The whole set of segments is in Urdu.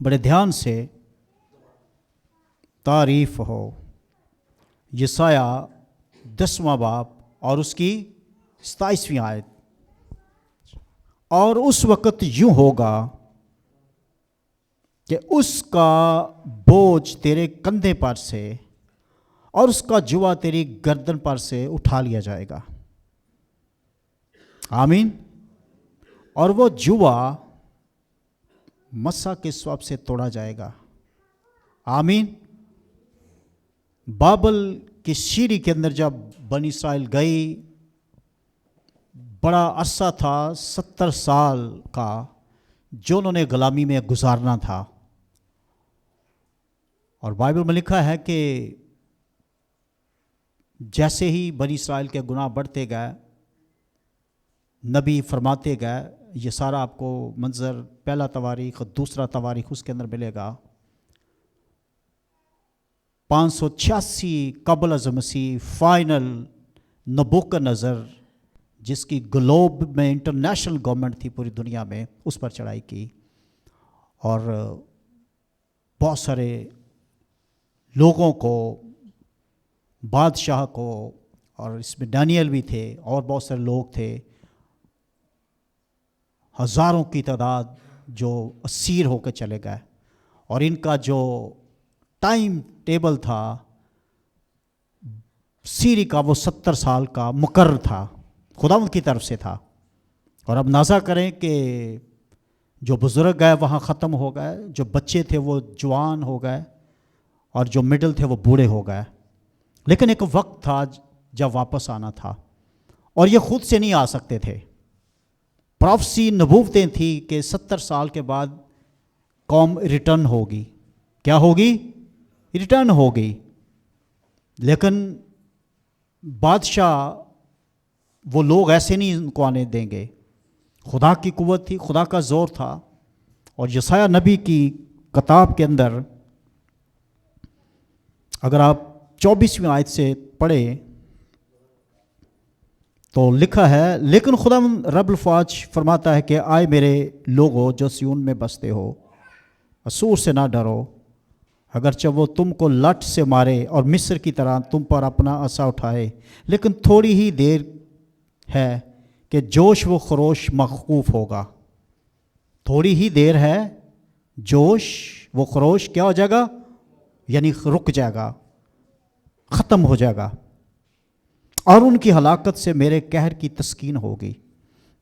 بڑے دھیان سے تعریف ہو۔ یسایہ 10واں باب اور اس کی 27ویں آیت۔ اور اس وقت یوں ہوگا کہ اس کا بوجھ تیرے کندھے پر سے اور اس کا جوا تیری گردن پر سے اٹھا لیا جائے گا۔ آمین۔ اور وہ جوا مسا کے سواب سے توڑا جائے گا۔ آمین۔ بابل کی شیری کے اندر جب بنی اسرائیل گئی، بڑا عرصہ تھا 70 سال کا جو انہوں نے غلامی میں گزارنا تھا، اور بائبل میں لکھا ہے کہ جیسے ہی بنی اسرائیل کے گناہ بڑھتے گئے، نبی فرماتے گئے، یہ سارا آپ کو منظر پہلا تواریخ دوسرا تواریخ اس کے اندر ملے گا۔ 586 قبل از مسیح فائنل نبوکدنضر جس کی گلوب میں انٹرنیشنل گورنمنٹ تھی پوری دنیا میں، اس پر چڑھائی کی، اور بہت سارے لوگوں کو، بادشاہ کو، اور اس میں دانیل بھی تھے اور بہت سارے لوگ تھے، ہزاروں کی تعداد جو اسیر ہو کے چلے گئے، اور ان کا جو ٹائم ٹیبل تھا سیری کا وہ 70 سال کا مقرر تھا، خداوند کی طرف سے تھا۔ اور اب اندازہ کریں کہ جو بزرگ گئے وہاں ختم ہو گئے، جو بچے تھے وہ جوان ہو گئے، اور جو مڈل تھے وہ بوڑھے ہو گئے، لیکن ایک وقت تھا جب واپس آنا تھا، اور یہ خود سے نہیں آ سکتے تھے۔ پروفیسی نبوتیں تھیں کہ 70 سال کے بعد قوم ریٹرن ہوگی۔ کیا ہوگی؟ ریٹرن ہوگی۔ لیکن بادشاہ وہ لوگ ایسے نہیں ان کو آنے دیں گے۔ خدا کی قوت تھی، خدا کا زور تھا، اور یسایہ نبی کی کتاب کے اندر اگر آپ 24ویں آیت سے پڑھیں تو لکھا ہے، لیکن خدا رب الفاظ فرماتا ہے کہ آئے میرے لوگو جو سیون میں بستے ہو، اسور سے نہ ڈرو، اگرچہ وہ تم کو لٹ سے مارے اور مصر کی طرح تم پر اپنا عصا اٹھائے، لیکن تھوڑی ہی دیر ہے کہ جوش و خروش موقوف ہوگا۔ تھوڑی ہی دیر ہے، جوش و خروش کیا ہو جائے گا؟ یعنی رک جائے گا، ختم ہو جائے گا، اور ان کی ہلاکت سے میرے قہر کی تسکین ہوگی۔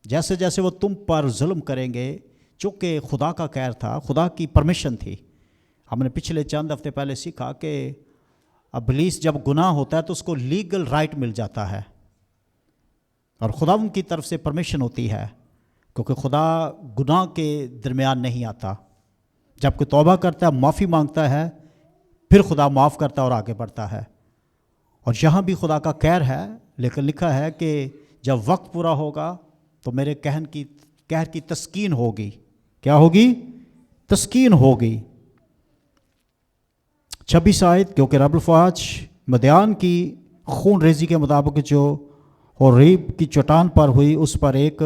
جیسے جیسے وہ تم پر ظلم کریں گے، چونکہ خدا کا قہر تھا، خدا کی پرمیشن تھی۔ ہم نے پچھلے چند ہفتے پہلے سیکھا کہ ابلیس جب گناہ ہوتا ہے تو اس کو لیگل رائٹ مل جاتا ہے، اور خدا ان کی طرف سے پرمیشن ہوتی ہے، کیونکہ خدا گناہ کے درمیان نہیں آتا۔ جب کوئی توبہ کرتا ہے، معافی مانگتا ہے، پھر خدا معاف کرتا ہے اور آگے بڑھتا ہے۔ اور یہاں بھی خدا کا قہر ہے، لیکن لکھا ہے کہ جب وقت پورا ہوگا تو میرے قہر کی تسکین ہوگی۔ کیا ہوگی؟ تسکین ہوگی۔ 26 آیت، کیونکہ رب الفاظ مدیان کی خون ریزی کے مطابق جو ہوریب کی چٹان پر ہوئی اس پر ایک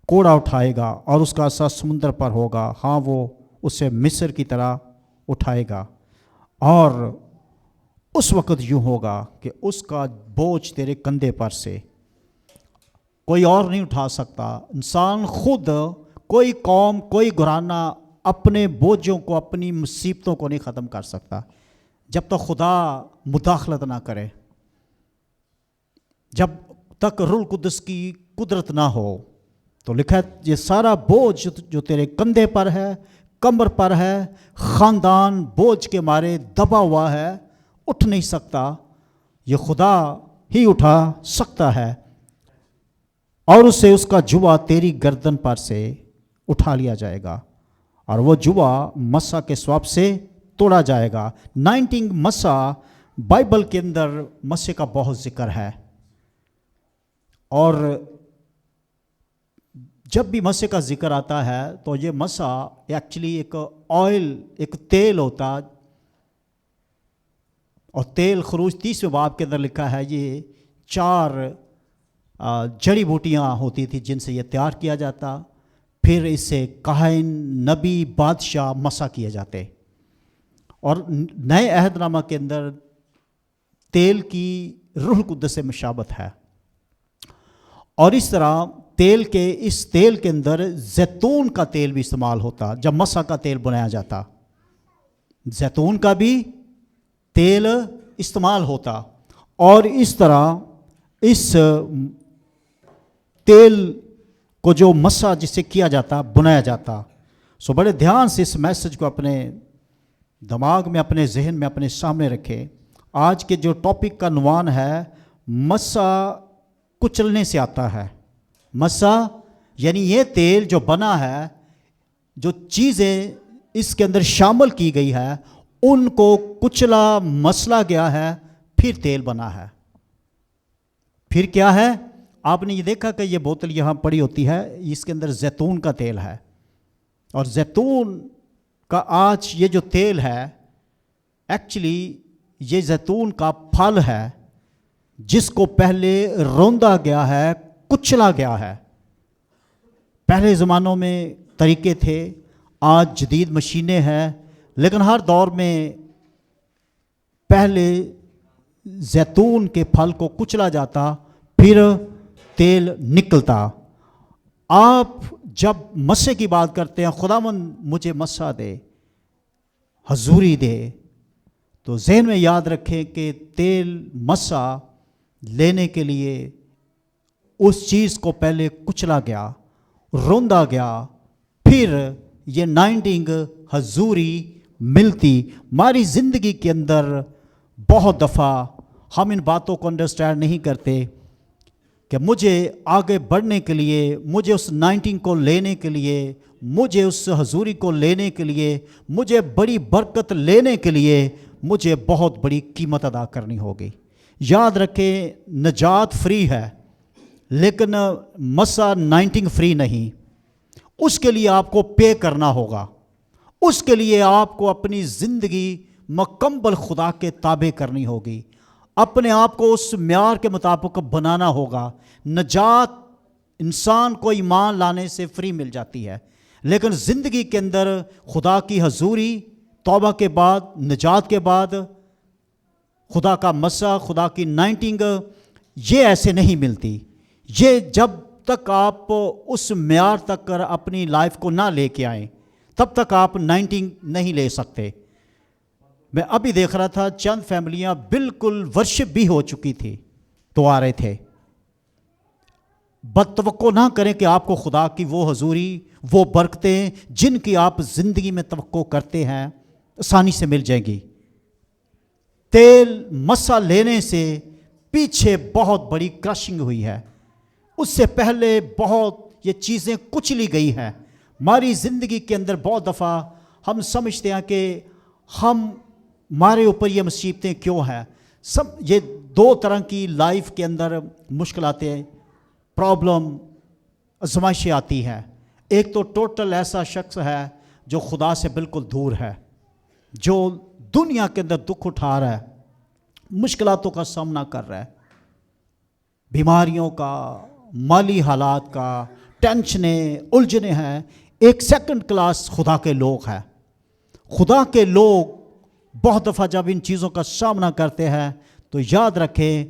کوڑا اٹھائے گا، اور اس کا عصا سمندر پر ہوگا، ہاں وہ اسے مصر کی طرح اٹھائے گا۔ اور اس وقت یوں ہوگا کہ اس کا بوجھ تیرے کندھے پر سے کوئی اور نہیں اٹھا سکتا۔ انسان خود، کوئی قوم، کوئی گھرانہ اپنے بوجھوں کو، اپنی مصیبتوں کو نہیں ختم کر سکتا جب تک خدا مداخلت نہ کرے، جب تک روح القدس کی قدرت نہ ہو۔ تو لکھا ہے یہ سارا بوجھ جو تیرے کندھے پر ہے، کمر پر ہے، خاندان بوجھ کے مارے دبا ہوا ہے، اٹھ نہیں سکتا، یہ خدا ہی اٹھا سکتا ہے، اور اسے اس کا جوا تیری گردن پر سے اٹھا لیا جائے گا، اور وہ جوا مسا کے سواب سے توڑا جائے گا۔ 19 مسا بائبل کے اندر مسے کا بہت ذکر ہے، اور جب بھی مسے کا ذکر آتا ہے تو یہ مسا ایکچولی ایک آئل، ایک تیل ہوتا، اور تیل خروج 30ویں باب کے اندر لکھا ہے یہ 4 جڑی بوٹیاں ہوتی تھی جن سے یہ تیار کیا جاتا۔ پھر اسے کاہن، نبی، بادشاہ مسح کیے جاتے. اور نئے عہد نامہ کے اندر تیل کی روح القدس سے مشابت ہے. اور اس طرح اس تیل کے اندر زیتون کا تیل بھی استعمال ہوتا. جب مسح کا تیل بنایا جاتا زیتون کا بھی تیل استعمال ہوتا. اور اس طرح اس تیل کو جو مسح جسے کیا جاتا، بنایا جاتا. سو بڑے دھیان سے اس میسج کو اپنے دماغ میں، اپنے ذہن میں، اپنے سامنے رکھیں. آج کے جو ٹاپک کا عنوان ہے مسح کچلنے سے آتا ہے. مسح یعنی یہ تیل جو بنا ہے، جو چیزیں اس کے اندر شامل کی گئی ہے، ان کو کچلا مسلا گیا ہے، پھر تیل بنا ہے. پھر کیا ہے؟ آپ نے یہ دیکھا کہ یہ بوتل یہاں پڑی ہوتی ہے، اس کے اندر زیتون کا تیل ہے. اور زیتون کا آج یہ جو تیل ہے، ایکچولی یہ زیتون کا پھل ہے جس کو پہلے روندا گیا ہے، کچلا گیا ہے. پہلے زمانوں میں طریقے تھے، آج جدید مشینیں ہیں، لیکن ہر دور میں پہلے زیتون کے پھل کو کچلا جاتا، پھر تیل نکلتا. آپ جب مسح کی بات کرتے ہیں، خداوند مجھے مسح دے، حضوری دے، تو ذہن میں یاد رکھیں کہ تیل مسح لینے کے لیے اس چیز کو پہلے کچلا گیا، روندا گیا، پھر یہ 19 حضوری ملتی. ہماری زندگی کے اندر بہت دفعہ ہم ان باتوں کو انڈرسٹینڈ نہیں کرتے کہ مجھے آگے بڑھنے کے لیے، مجھے اس 19 کو لینے کے لیے، مجھے اس حضوری کو لینے کے لیے، مجھے بڑی برکت لینے کے لیے مجھے بہت بڑی قیمت ادا کرنی ہوگی. یاد رکھیں، نجات فری ہے، لیکن مسح 19 فری نہیں. اس کے لیے آپ کو پے کرنا ہوگا. اس کے لیے آپ کو اپنی زندگی مکمل خدا کے تابع کرنی ہوگی، اپنے آپ کو اس معیار کے مطابق بنانا ہوگا. نجات انسان کو ایمان لانے سے فری مل جاتی ہے، لیکن زندگی کے اندر خدا کی حضوری، توبہ کے بعد، نجات کے بعد خدا کا مسح، خدا کی 19 یہ ایسے نہیں ملتی. یہ جب تک آپ اس معیار تک اپنی لائف کو نہ لے کے آئیں، تب تک آپ 19 نہیں لے سکتے. میں ابھی دیکھ رہا تھا چند فیملیاں بالکل ورشپ بھی ہو چکی تھی تو آ رہے تھے. بد توقع نہ کریں کہ آپ کو خدا کی وہ حضوری، وہ برکتیں جن کی آپ زندگی میں توقع کرتے ہیں آسانی سے مل جائیں گی. تیل مسح لینے سے پیچھے بہت بڑی کرشنگ ہوئی ہے. اس سے پہلے بہت یہ چیزیں کچلی گئی ہیں. ہماری زندگی کے اندر بہت دفعہ ہم سمجھتے ہیں کہ ہمارے اوپر یہ مصیبتیں کیوں ہیں. یہ دو طرح کی لائف کے اندر مشکلاتیں، پرابلم، آزمائشیں آتی ہیں. ایک تو ٹوٹل ایسا شخص ہے جو خدا سے بالکل دور ہے، جو دنیا کے اندر دکھ اٹھا رہا ہے، مشکلاتوں کا سامنا کر رہا ہے، بیماریوں کا، مالی حالات کا، ٹینشنیں، الجھنیں ہیں. ایک سیکنڈ کلاس خدا کے لوگ ہیں. خدا کے لوگ بہت دفعہ جب ان چیزوں کا سامنا کرتے ہیں تو یاد رکھیں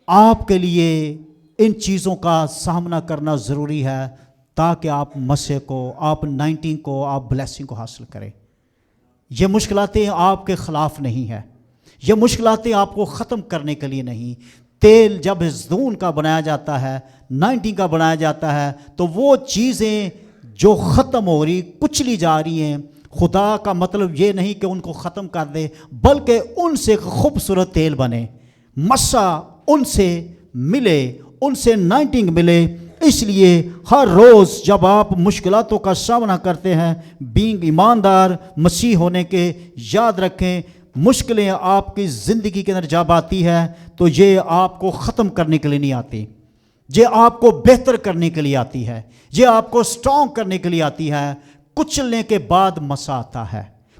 آپ کے لیے ان چیزوں کا سامنا کرنا ضروری ہے تاکہ آپ مسح کو، آپ 19 کو، آپ بلیسنگ کو حاصل کریں. یہ مشکلاتیں آپ کے خلاف نہیں ہیں، یہ مشکلاتیں آپ کو ختم کرنے کے لیے نہیں. تیل جب زیتون کا بنایا جاتا ہے، 19 کا بنایا جاتا ہے، تو وہ چیزیں جو ختم ہو رہی، کچلی جا رہی ہیں، خدا کا مطلب یہ نہیں کہ ان کو ختم کر دے، بلکہ ان سے خوبصورت تیل بنے. مسح ان سے ملے، ان سے 19 ملے. اس لیے ہر روز جب آپ مشکلاتوں کا سامنا کرتے ہیں، بینگ ایماندار مسیح ہونے کے، یاد رکھیں مشکلیں آپ کی زندگی کے اندر جب آتی ہے تو یہ آپ کو ختم کرنے کے لیے نہیں آتی، یہ آپ کو بہتر کرنے کے لیے آتی ہے، یہ آپ کو اسٹرانگ کرنے کے لیے آتی ہے. کچلنے کے بعد مسح آتا ہے،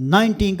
19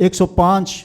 105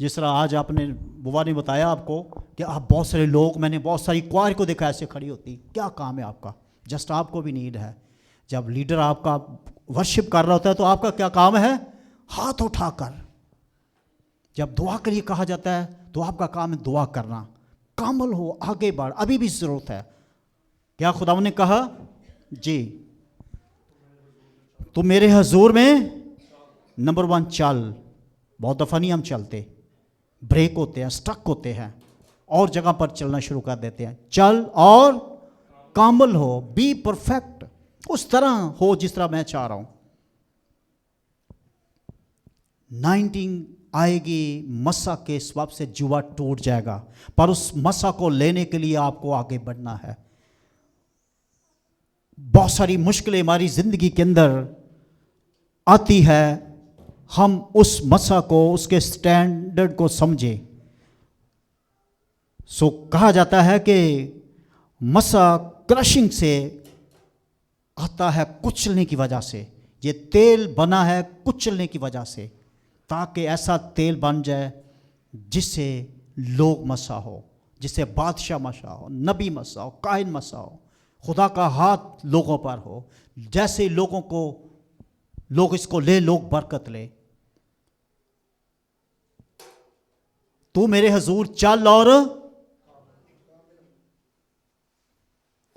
جس طرح آج آپ نے بوا نے بتایا آپ کو کہ آپ بہت سارے لوگ، میں نے بہت ساری کوائر کو دیکھا ایسے کھڑی ہوتی، کیا کام ہے آپ کا؟ جسٹ آپ کو بھی نیڈ ہے، جب لیڈر آپ کا ورشپ کر رہا ہوتا ہے تو آپ کا کیا کام ہے؟ ہاتھ اٹھا کر، جب دعا کے لیے کہا جاتا ہے تو آپ کا کام ہے دعا کرنا، کامل ہو، آگے بڑھ، ابھی بھی ضرورت ہے۔ کیا خدا نے کہا؟ جی، تو میرے حضور میں نمبر 1 چل۔ بہت دفعہ نہیں ہم چلتے، بریک ہوتے ہیں، سٹک ہوتے ہیں، اور جگہ پر چلنا شروع کر دیتے ہیں۔ چل اور کامل ہو، بی پرفیکٹ، اس طرح ہو جس طرح میں چاہ رہا ہوں۔ 19 آئے گی، مسا کے سبب سے جوا ٹوٹ جائے گا، پر اس مسا کو لینے کے لیے آپ کو آگے بڑھنا ہے۔ بہت ساری مشکلیں ہماری زندگی کے اندر آتی ہے، ہم اس مسا کو، اس کے سٹینڈرڈ کو سمجھیں۔ سو کہا جاتا ہے کہ مسا کرشنگ سے آتا ہے، کچلنے کی وجہ سے، یہ تیل بنا ہے کچلنے کی وجہ سے، تاکہ ایسا تیل بن جائے جس سے لوگ مسا ہو، جس سے بادشاہ مسا ہو، نبی مسا ہو، کاہن مسا ہو، خدا کا ہاتھ لوگوں پر ہو، جیسے لوگوں کو لوگ اس کو لے، لوگ برکت لے۔ تو میرے حضور چل اور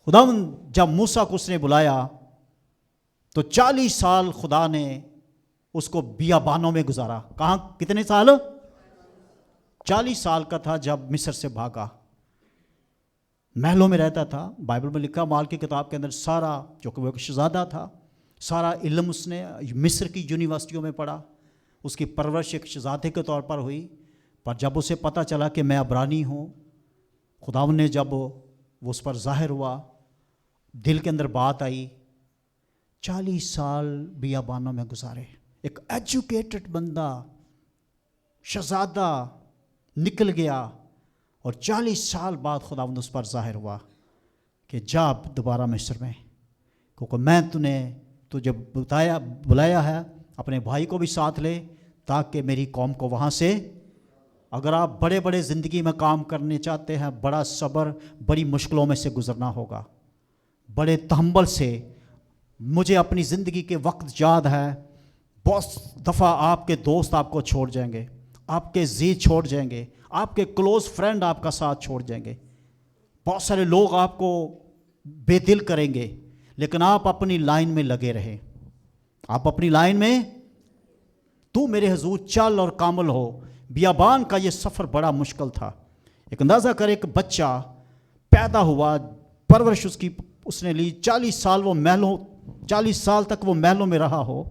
خدا جب موسیٰ کو اس نے بلایا تو 40 سال خدا نے اس کو بیابانوں میں گزارا۔ کہاں؟ کتنے سال؟ 40 سال کا تھا جب مصر سے بھاگا، محلوں میں رہتا تھا۔ بائبل میں لکھا، مال کی کتاب کے اندر، سارا جو کہ وہ ایک شہزادہ تھا، سارا علم اس نے مصر کی یونیورسٹیوں میں پڑھا، اس کی پرورش ایک شہزادے کے طور پر ہوئی۔ پر جب اسے پتہ چلا کہ میں عبرانی ہوں، خداوند نے جب وہ اس پر ظاہر ہوا، دل کے اندر بات آئی، 40 سال بیابانوں میں گزارے۔ ایک ایجوکیٹڈ بندہ، شہزادہ نکل گیا، اور 40 سال بعد خداوند اس پر ظاہر ہوا کہ جا دوبارہ مصر میں، کیونکہ میں تجھے بلایا ہے، اپنے بھائی کو بھی ساتھ لے تاکہ میری قوم کو وہاں سے۔ اگر آپ بڑے بڑے زندگی میں کام کرنے چاہتے ہیں، بڑا صبر، بڑی مشکلوں میں سے گزرنا ہوگا، بڑے تحمل سے۔ مجھے اپنی زندگی کے وقت یاد ہے، بہت دفعہ آپ کے دوست آپ کو چھوڑ جائیں گے، آپ کے عزیز چھوڑ جائیں گے، آپ کے کلوز فرینڈ آپ کا ساتھ چھوڑ جائیں گے، بہت سارے لوگ آپ کو بے دل کریں گے، لیکن آپ اپنی لائن میں لگے رہیں، آپ اپنی لائن میں۔ تو میرے حضور چل اور کامل ہو۔ بیابان کا یہ سفر بڑا مشکل تھا۔ ایک اندازہ کر، ایک بچہ پیدا ہوا، پرورش اس نے لی، 40 سال تک وہ محلوں میں رہا ہو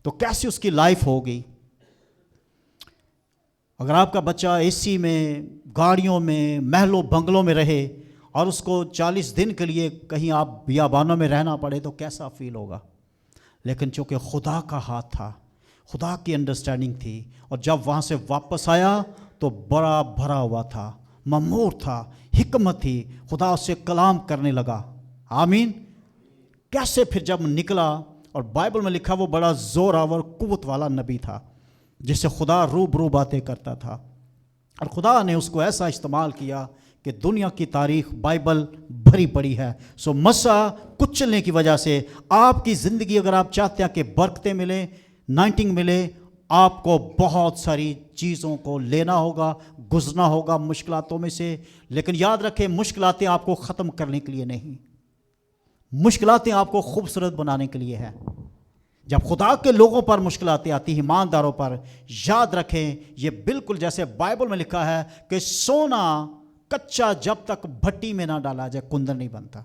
تو کیسی اس کی لائف ہوگی۔ اگر آپ کا بچہ اے سی میں، گاڑیوں میں، محلوں بنگلوں میں رہے، اور اس کو 40 دن کے لیے کہیں آپ بیابانوں میں رہنا پڑے تو کیسا فیل ہوگا؟ لیکن چونکہ خدا کا ہاتھ تھا، خدا کی انڈرسٹینڈنگ تھی، اور جب وہاں سے واپس آیا تو بڑا بھرا ہوا تھا، ممور تھا، حکمت تھی، خدا اس سے کلام کرنے لگا۔ آمین۔ کیسے پھر جب نکلا، اور بائبل میں لکھا وہ بڑا زور آور قوت والا نبی تھا، جس سے خدا روبرو باتیں کرتا تھا، اور خدا نے اس کو ایسا استعمال کیا کہ دنیا کی تاریخ بائبل بھری پڑی ہے۔ سو مسا کچلنے کی وجہ سے آپ کی زندگی، اگر آپ چاہتے ہیں کہ برکتیں ملیں، نائنٹنگ ملے، آپ کو بہت ساری چیزوں کو لینا ہوگا، گزرنا ہوگا مشکلاتوں میں سے۔ لیکن یاد رکھیں، مشکلاتیں آپ کو ختم کرنے کے لیے نہیں، مشکلاتیں آپ کو خوبصورت بنانے کے لیے ہیں۔ جب خدا کے لوگوں پر مشکلاتیں آتی ہیں، ایمانداروں پر، یاد رکھیں یہ بالکل جیسے بائبل میں لکھا ہے کہ سونا کچا جب تک بھٹی میں نہ ڈالا جائے کندن نہیں بنتا۔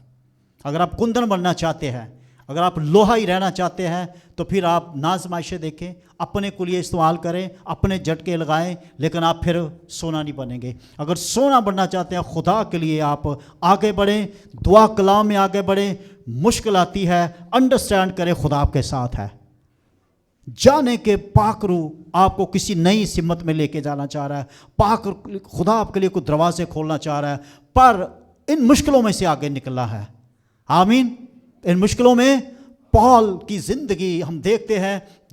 اگر آپ کندن بننا چاہتے ہیں، اگر آپ لوہا ہی رہنا چاہتے ہیں، تو پھر آپ نازمائشیں دیکھیں، اپنے کو لیے استعمال کریں، اپنے جھٹکے لگائیں، لیکن آپ پھر سونا نہیں بنیں گے۔ اگر سونا بننا چاہتے ہیں خدا کے لیے، آپ آگے بڑھیں، دعا کلام میں آگے بڑھیں۔ مشکل آتی ہے، انڈرسٹینڈ کریں خدا آپ کے ساتھ ہے، جانے کے پاک روح آپ کو کسی نئی سمت میں لے کے جانا چاہ رہا ہے، پاک خدا آپ کے لیے کوئی دروازے کھولنا چاہ رہا ہے، پر ان مشکلوں میں سے آگے نکلنا ہے۔ آمین۔ ان مشکلوں میں پال کی زندگی ہم دیکھتے ہیں،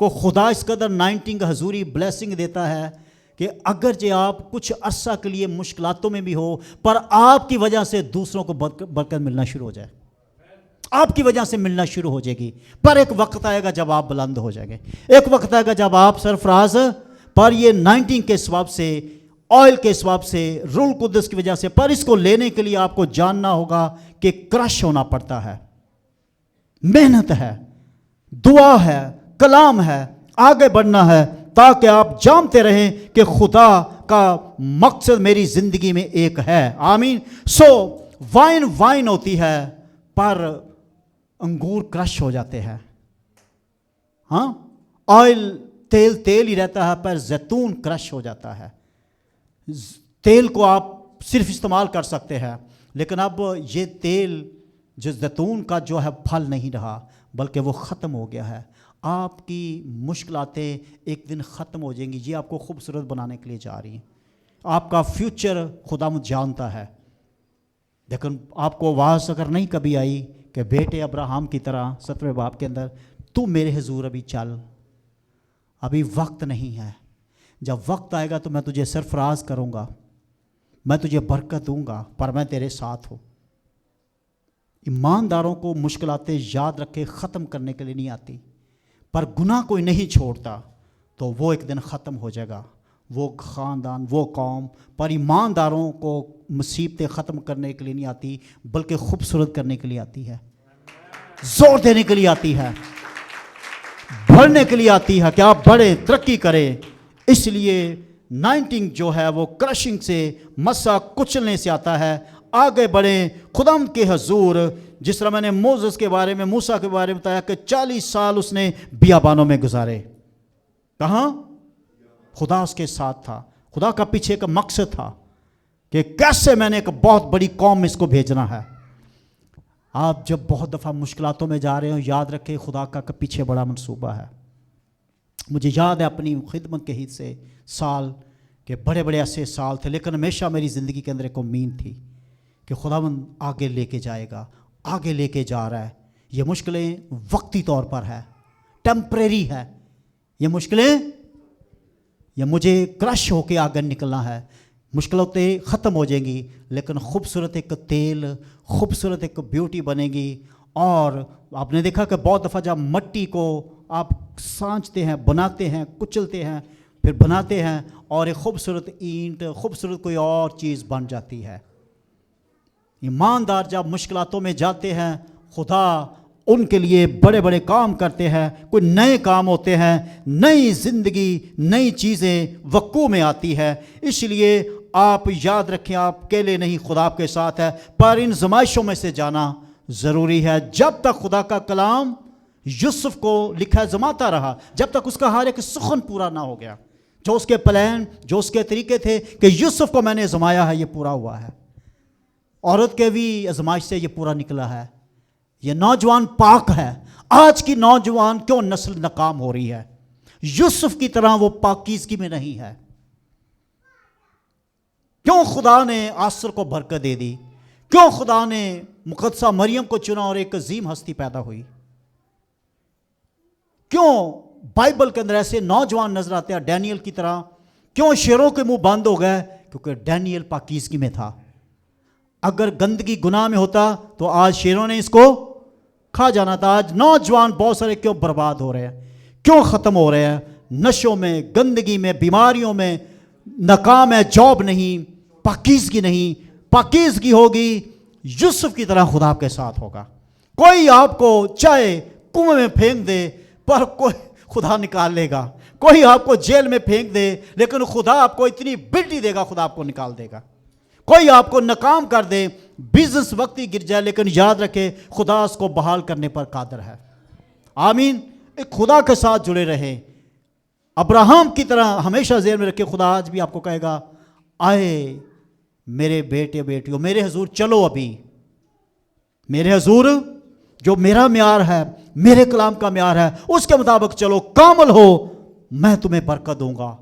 کو خدا اس قدر 19 کا حضوری بلیسنگ دیتا ہے کہ اگرچہ آپ کچھ عرصہ کے لیے مشکلاتوں میں بھی ہو، پر آپ کی وجہ سے دوسروں کو برکت ملنا شروع ہو جائے، آپ کی وجہ سے ملنا شروع ہو جائے گی۔ پر ایک وقت آئے گا جب آپ بلند ہو جائیں گے، ایک وقت آئے گا جب آپ سرفراز، پر یہ 19 کے سبب سے، آئل کے سبب سے، روح القدس کی وجہ سے، پر اس کو لینے کے لیے آپ کو جاننا ہوگا کہ کرش ہونا پڑتا ہے، محنت ہے، دعا ہے، کلام ہے، آگے بڑھنا ہے، تاکہ آپ جانتے رہیں کہ خدا کا مقصد میری زندگی میں ایک ہے۔ آمین۔ سو وائن ہوتی ہے، پر انگور کرش ہو جاتے ہیں۔ ہاں، آئل تیل ہی رہتا ہے، پر زیتون کرش ہو جاتا ہے۔ تیل کو آپ صرف استعمال کر سکتے ہیں، لیکن اب یہ تیل جو زیتون کا جو ہے پھل نہیں رہا، بلکہ وہ ختم ہو گیا ہے۔ آپ کی مشکلاتیں ایک دن ختم ہو جائیں گی، یہ آپ کو خوبصورت بنانے کے لیے جا رہی ہیں۔ آپ کا فیوچر خدا مجھ جانتا ہے، لیکن آپ کو آواز اگر نہیں کبھی آئی کہ بیٹے ابراہم کی طرح 17 باب کے اندر، تو میرے حضور ابھی چل، ابھی وقت نہیں ہے، جب وقت آئے گا تو میں تجھے سرفراز کروں گا، میں تجھے برکت دوں گا، پر میں تیرے ساتھ ہوں۔ ایمانداروں کو مشکلاتیں یاد رکھے ختم کرنے کے لیے نہیں آتی، پر گناہ کوئی نہیں چھوڑتا تو وہ ایک دن ختم ہو جائے گا، وہ خاندان، وہ قوم۔ پر ایمانداروں کو مصیبتیں ختم کرنے کے لیے نہیں آتی، بلکہ خوبصورت کرنے کے لیے آتی ہے، زور دینے کے لیے آتی ہے، بڑھنے کے لیے آتی ہے کہ آپ بڑھیں، ترقی کریں۔ اس لیے 19 جو ہے وہ کرشنگ سے، مسا کچلنے سے آتا ہے۔ آگے بڑھیں خداوند کے حضور، جس طرح میں نے موسیٰ کے بارے میں، موسیٰ کے بارے میں بتایا کہ 40 سال اس نے بیابانوں میں گزارے۔ کہاں؟ خدا اس کے ساتھ تھا، خدا کا پیچھے کا مقصد تھا کہ کیسے میں نے ایک بہت بڑی قوم میں اس کو بھیجنا ہے۔ آپ جب بہت دفعہ مشکلاتوں میں جا رہے ہو، یاد رکھیں خدا کا پیچھے بڑا منصوبہ ہے۔ مجھے یاد ہے اپنی خدمت کے ہی سے سال کہ بڑے بڑے ایسے سال تھے، لیکن ہمیشہ میری زندگی کے اندر ایک امید تھی کہ خداوند آگے لے کے جائے گا، آگے لے کے جا رہا ہے۔ یہ مشکلیں وقتی طور پر ہے، ٹیمپریری ہے، یہ مشکلیں، یہ مجھے کرش ہو کے آگے نکلنا ہے۔ مشکلاتیں ختم ہو جائیں گی، لیکن خوبصورت ایک تیل، خوبصورت ایک بیوٹی بنے گی۔ اور آپ نے دیکھا کہ بہت دفعہ جب مٹی کو آپ سانچتے ہیں، بناتے ہیں، کچلتے ہیں، پھر بناتے ہیں، اور ایک خوبصورت اینٹ، خوبصورت کوئی اور چیز بن جاتی ہے۔ ایماندار جب مشکلاتوں میں جاتے ہیں، خدا ان کے لیے بڑے بڑے کام کرتے ہیں، کوئی نئے کام ہوتے ہیں، نئی زندگی، نئی چیزیں وقوع میں آتی ہے۔ اس لیے آپ یاد رکھیں، آپ اکیلے نہیں، خدا آپ کے ساتھ ہے، پر ان زمائشوں میں سے جانا ضروری ہے۔ جب تک خدا کا کلام یوسف کو لکھا زماتا رہا، جب تک اس کا ہر ایک سخن پورا نہ ہو گیا، جو اس کے پلان، جو اس کے طریقے تھے کہ یوسف کو میں نے ازمایا ہے، یہ پورا ہوا ہے۔ عورت کے بھی ازمائش سے یہ پورا نکلا ہے۔ یہ نوجوان پاک ہے۔ آج کی نوجوان کیوں نسل ناکام ہو رہی ہے؟ یوسف کی طرح وہ پاکیزگی میں نہیں ہے۔ کیوں خدا نے آسر کو برکت دے دی؟ کیوں خدا نے مقدسہ مریم کو چنا اور ایک عظیم ہستی پیدا ہوئی؟ کیوں بائبل کے اندر ایسے نوجوان نظر آتے ہیں ڈینیل کی طرح؟ کیوں شیروں کے منہ بند ہو گئے؟ کیونکہ ڈینیل پاکیزگی میں تھا۔ اگر گندگی گناہ میں ہوتا تو آج شیروں نے اس کو کھا جانا تھا۔ آج نوجوان بہت سارے کیوں برباد ہو رہے ہیں؟ کیوں ختم ہو رہے ہیں؟ نشوں میں، گندگی میں، بیماریوں میں، ناکام ہے، جاب نہیں، پاکیزگی نہیں۔ پاکیزگی ہوگی، یوسف کی طرح خدا آپ کے ساتھ ہوگا۔ کوئی آپ کو چاہے کنویں میں پھینک دے، پر کوئی خدا نکال لے گا۔ کوئی آپ کو جیل میں پھینک دے، لیکن خدا آپ کو اتنی بلڈی دے گا، خدا آپ کو نکال دے گا۔ کوئی آپ کو ناکام کر دے، بزنس وقتی گر جائے، لیکن یاد رکھے خدا اس کو بحال کرنے پر قادر ہے۔ آمین۔ ایک خدا کے ساتھ جڑے رہے، ابراہم کی طرح ہمیشہ ذہن میں رکھے۔ خدا آج بھی آپ کو کہے گا، آئے میرے بیٹے بیٹیوں، میرے حضور چلو، ابھی میرے حضور جو میرا معیار ہے، میرے کلام کا معیار ہے، اس کے مطابق چلو، کامل ہو، میں تمہیں برکت دوں گا۔